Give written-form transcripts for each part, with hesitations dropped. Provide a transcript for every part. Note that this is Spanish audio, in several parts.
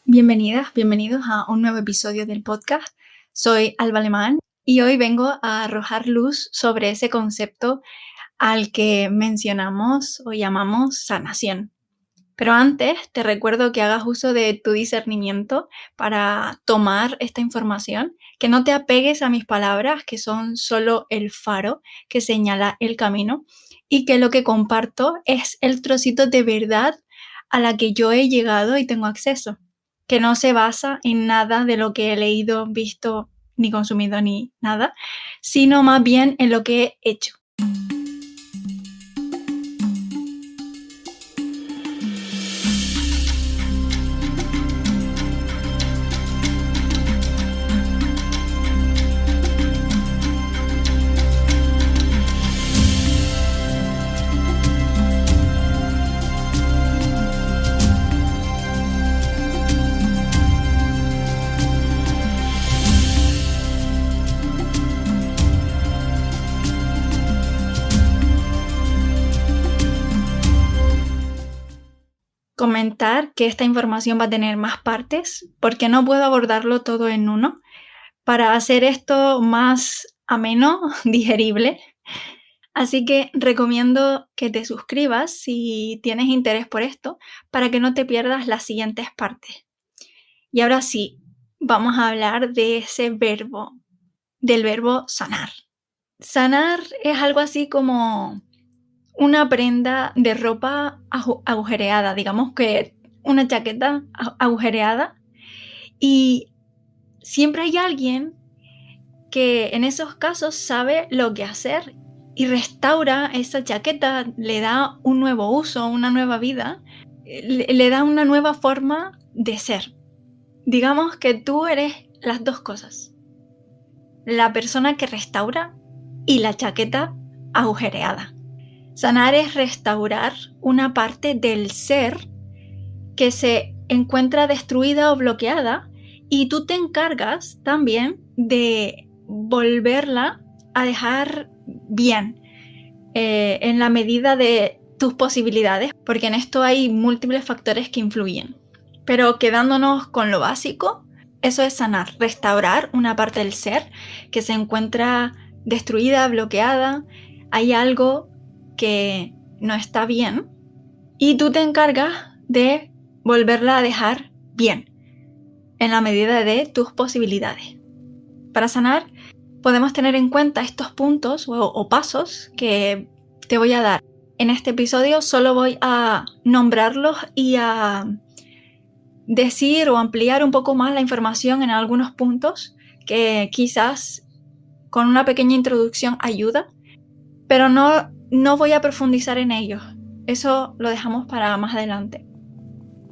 Bienvenidas, bienvenidos a un nuevo episodio del podcast. Soy Alba Alemán y hoy vengo a arrojar luz sobre ese concepto al que mencionamos o llamamos sanación. Pero antes te recuerdo que hagas uso de tu discernimiento para tomar esta información, que no te apegues a mis palabras, que son solo el faro que señala el camino, y que lo que comparto es el trocito de verdad a la que yo he llegado y tengo acceso, que no se basa en nada de lo que he leído, visto, ni consumido, ni nada, sino más bien en lo que he hecho. Comentar que esta información va a tener más partes porque no puedo abordarlo todo en uno. Para hacer esto más ameno, digerible. Así que recomiendo que te suscribas si tienes interés por esto para que no te pierdas las siguientes partes. Y ahora sí, vamos a hablar de ese verbo, del verbo sanar. Sanar es algo así como una prenda de ropa agujereada, digamos que una chaqueta agujereada, y siempre hay alguien que en esos casos sabe lo que hacer y restaura esa chaqueta, le da un nuevo uso, una nueva vida, le da una nueva forma de ser. Digamos que tú eres las dos cosas, la persona que restaura y la chaqueta agujereada. Sanar es restaurar una parte del ser que se encuentra destruida o bloqueada, y tú te encargas también de volverla a dejar bien, en la medida de tus posibilidades, porque en esto hay múltiples factores que influyen. Pero quedándonos con lo básico, eso es sanar, restaurar una parte del ser que se encuentra destruida, bloqueada, hay algo que no está bien y tú te encargas de volverla a dejar bien, en la medida de tus posibilidades. Para sanar podemos tener en cuenta estos puntos o pasos que te voy a dar. En este episodio solo voy a nombrarlos y a decir o ampliar un poco más la información en algunos puntos que quizás con una pequeña introducción ayuda, pero no voy a profundizar en ellos. Eso lo dejamos para más adelante.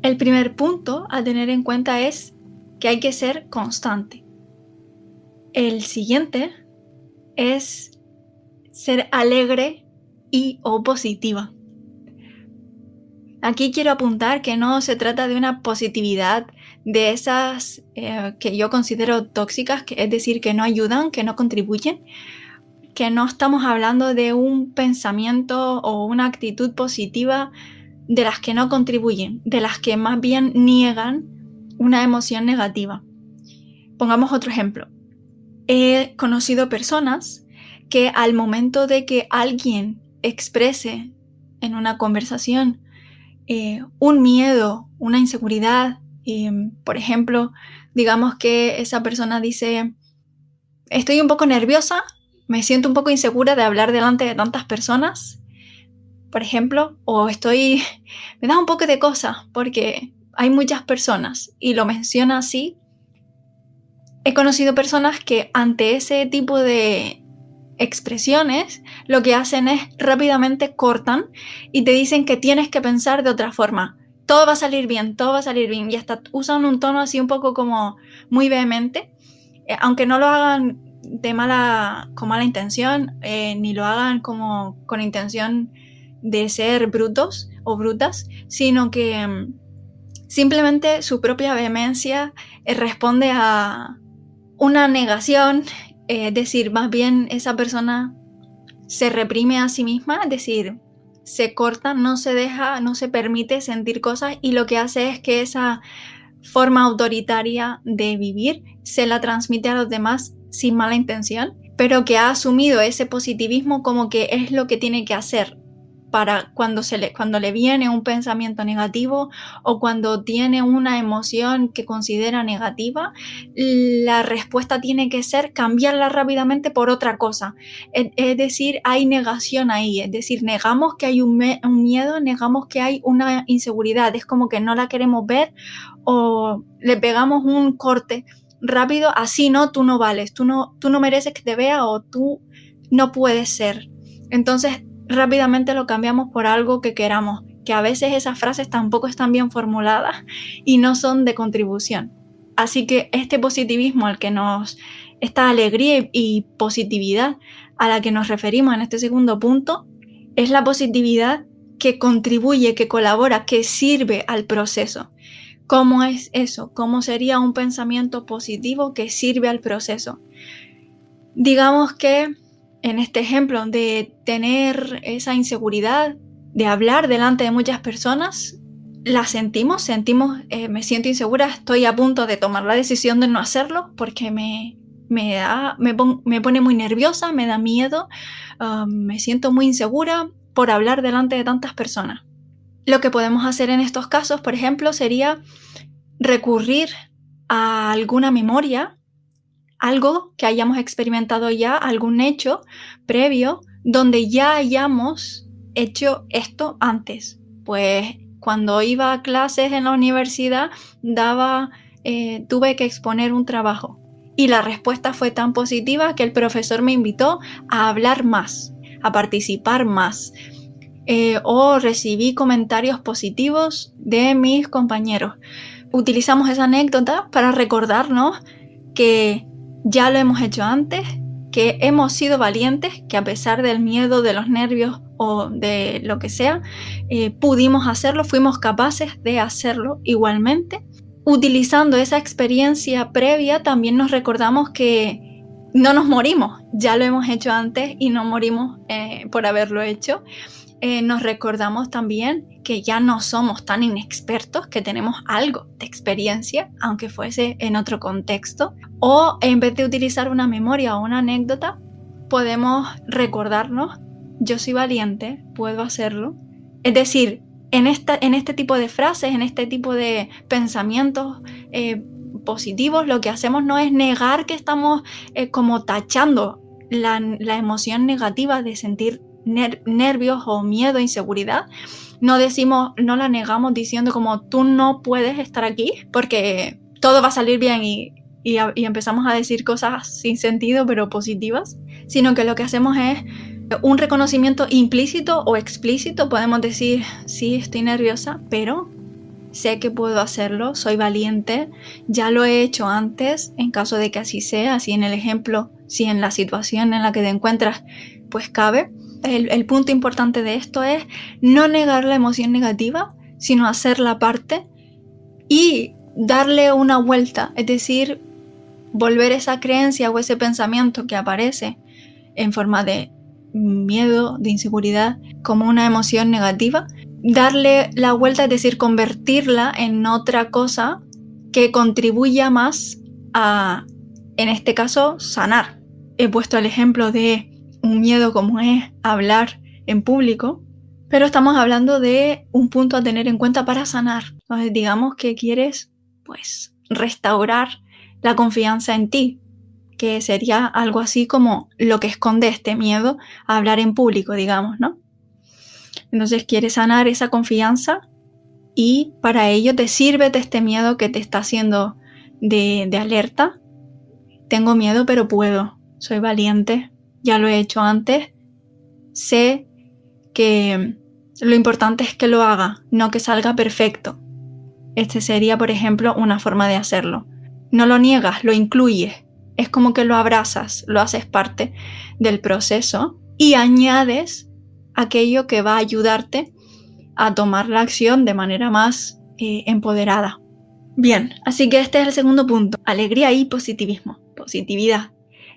El primer punto a tener en cuenta es que hay que ser constante. El siguiente es ser alegre y o positiva. Aquí quiero apuntar que no se trata de una positividad de esas que yo considero tóxicas, es decir, que no ayudan, que no contribuyen, que no estamos hablando de un pensamiento o una actitud positiva de las que no contribuyen, de las que más bien niegan una emoción negativa. Pongamos otro ejemplo. He conocido personas que al momento de que alguien exprese en una conversación un miedo, una inseguridad, por ejemplo, digamos que esa persona dice: estoy un poco nerviosa, me siento un poco insegura de hablar delante de tantas personas, por ejemplo, o me da un poco de cosa porque hay muchas personas, y lo menciona así. He conocido personas que ante ese tipo de expresiones lo que hacen es rápidamente cortan y te dicen que tienes que pensar de otra forma. Todo va a salir bien, y hasta usan un tono así un poco como muy vehemente, aunque no lo hagan con mala intención, ni lo hagan como con intención de ser brutos o brutas, sino que simplemente su propia vehemencia responde a una negación, es decir, más bien esa persona se reprime a sí misma, es decir, se corta, no se deja, no se permite sentir cosas, y lo que hace es que esa forma autoritaria de vivir se la transmite a los demás sin mala intención, pero que ha asumido ese positivismo como que es lo que tiene que hacer para cuando le viene un pensamiento negativo o cuando tiene una emoción que considera negativa, la respuesta tiene que ser cambiarla rápidamente por otra cosa. Es decir, hay negación ahí, es decir, negamos que hay un miedo, negamos que hay una inseguridad, es como que no la queremos ver o le pegamos un corte rápido, así no, tú no vales, tú no mereces que te vea o tú no puedes ser. Entonces, rápidamente lo cambiamos por algo que queramos, que a veces esas frases tampoco están bien formuladas y no son de contribución. Así que este positivismo esta alegría y positividad a la que nos referimos en este segundo punto, es la positividad que contribuye, que colabora, que sirve al proceso. ¿Cómo es eso? ¿Cómo sería un pensamiento positivo que sirve al proceso? Digamos que en este ejemplo de tener esa inseguridad, de hablar delante de muchas personas, la sentimos, me siento insegura, estoy a punto de tomar la decisión de no hacerlo porque me pone muy nerviosa, me da miedo, me siento muy insegura por hablar delante de tantas personas. Lo que podemos hacer en estos casos, por ejemplo, sería recurrir a alguna memoria, algo que hayamos experimentado ya, algún hecho previo donde ya hayamos hecho esto antes. Pues cuando iba a clases en la universidad tuve que exponer un trabajo y la respuesta fue tan positiva que el profesor me invitó a hablar más, a participar más, o recibí comentarios positivos de mis compañeros. Utilizamos esa anécdota para recordarnos que ya lo hemos hecho antes, que hemos sido valientes, que a pesar del miedo, de los nervios o de lo que sea, pudimos hacerlo, fuimos capaces de hacerlo igualmente. Utilizando esa experiencia previa, también nos recordamos que no nos morimos, ya lo hemos hecho antes y no morimos por haberlo hecho. Nos recordamos también que ya no somos tan inexpertos, que tenemos algo de experiencia, aunque fuese en otro contexto. O en vez de utilizar una memoria o una anécdota, podemos recordarnos, yo soy valiente, puedo hacerlo. Es decir, en este tipo de frases, en este tipo de pensamientos positivos, lo que hacemos no es negar que estamos como tachando la emoción negativa de sentir nervios o miedo, inseguridad. No la negamos diciendo como tú no puedes estar aquí porque todo va a salir bien y empezamos a decir cosas sin sentido pero positivas, sino que lo que hacemos es un reconocimiento implícito o explícito. Podemos decir, sí, estoy nerviosa, pero sé que puedo hacerlo, soy valiente, ya lo he hecho antes, en caso de que así sea, si en el ejemplo, si en la situación en la que te encuentras, pues cabe. El punto importante de esto es no negar la emoción negativa, sino hacerla parte y darle una vuelta, es decir, volver esa creencia o ese pensamiento que aparece en forma de miedo, de inseguridad, como una emoción negativa, darle la vuelta, es decir, convertirla en otra cosa que contribuya más a, en este caso, sanar. He puesto el ejemplo de un miedo como es hablar en público, pero estamos hablando de un punto a tener en cuenta para sanar. Entonces, digamos que quieres, pues, restaurar la confianza en ti, que sería algo así como lo que esconde este miedo a hablar en público, digamos, ¿no? Entonces quieres sanar esa confianza y para ello te sirve de este miedo que te está haciendo de alerta. Tengo miedo, pero puedo. Soy valiente. Ya lo he hecho antes. Sé que lo importante es que lo haga, no que salga perfecto. Este sería, por ejemplo, una forma de hacerlo. No lo niegas, lo incluyes. Es como que lo abrazas, lo haces parte del proceso y añades aquello que va a ayudarte a tomar la acción de manera más empoderada. Bien, así que este es el segundo punto, alegría y positivismo, positividad.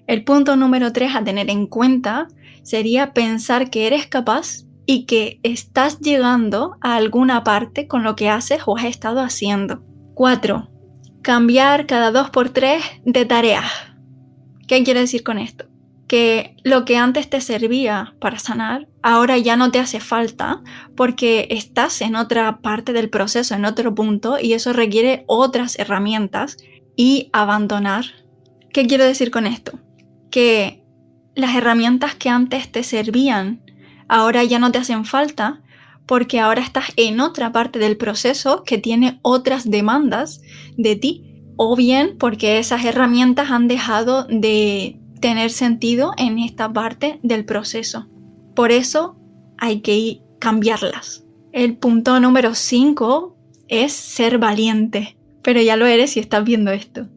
El punto número 3 a tener en cuenta sería pensar que eres capaz y que estás llegando a alguna parte con lo que haces o has estado haciendo. 4. cambiar cada 2 por 3 de tareas. ¿Qué quiero decir con esto? Que lo que antes te servía para sanar, ahora ya no te hace falta porque estás en otra parte del proceso, en otro punto, y eso requiere otras herramientas y abandonar. ¿Qué quiero decir con esto? Que las herramientas que antes te servían, ahora ya no te hacen falta porque ahora estás en otra parte del proceso que tiene otras demandas de ti, o bien porque esas herramientas han dejado de tener sentido en esta parte del proceso. Por eso hay que cambiarlas. El punto número 5 es ser valiente, pero ya lo eres si estás viendo esto.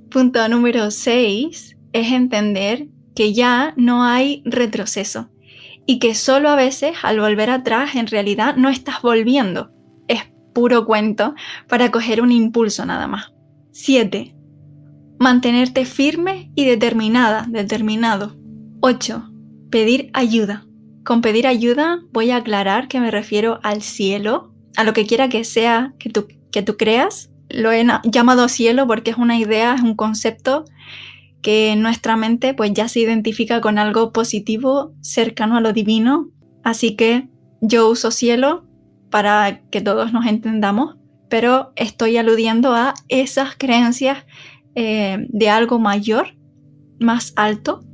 Punto número 6 es entender que ya no hay retroceso y que solo a veces al volver atrás en realidad no estás volviendo. Es puro cuento para coger un impulso nada más. 7. Mantenerte firme y determinado. 8. Pedir ayuda. Con pedir ayuda voy a aclarar que me refiero al cielo, a lo que quiera que sea que tú creas. Lo he llamado cielo porque es una idea, es un concepto que en nuestra mente pues ya se identifica con algo positivo cercano a lo divino. Así que yo uso cielo para que todos nos entendamos, pero estoy aludiendo a esas creencias de algo mayor, más alto,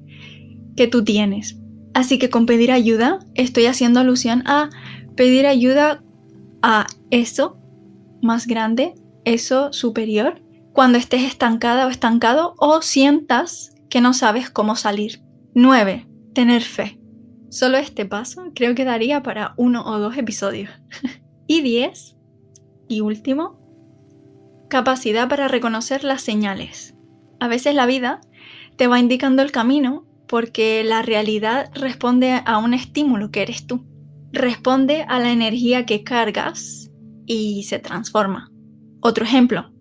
que tú tienes. Así que con pedir ayuda estoy haciendo alusión a pedir ayuda a eso más grande, eso superior, cuando estés estancada o estancado o sientas que no sabes cómo salir. 9. Tener fe. Solo este paso creo que daría para 1 o 2 episodios. Y 10, y último, capacidad para reconocer las señales. A veces la vida te va indicando el camino porque la realidad responde a un estímulo que eres tú. Responde a la energía que cargas y se transforma. Otro ejemplo,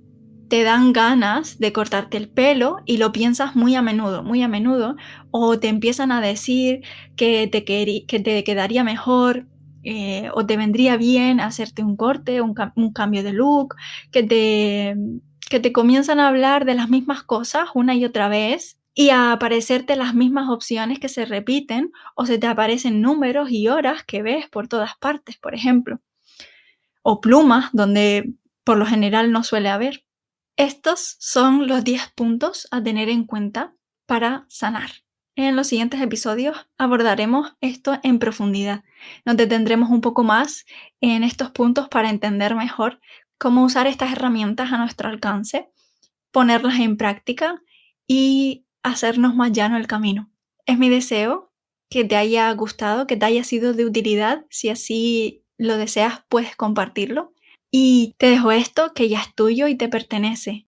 te dan ganas de cortarte el pelo y lo piensas muy a menudo, o te empiezan a decir que te quedaría mejor o te vendría bien hacerte un corte, un cambio de look, que te comienzan a hablar de las mismas cosas una y otra vez y a aparecerte las mismas opciones que se repiten, o se te aparecen números y horas que ves por todas partes, por ejemplo, o plumas donde por lo general no suele haber. Estos son los 10 puntos a tener en cuenta para sanar. En los siguientes episodios abordaremos esto en profundidad. Nos detendremos un poco más en estos puntos para entender mejor cómo usar estas herramientas a nuestro alcance, ponerlas en práctica y hacernos más llano el camino. Es mi deseo que te haya gustado, que te haya sido de utilidad. Si así lo deseas, puedes compartirlo. Y te dejo esto que ya es tuyo y te pertenece.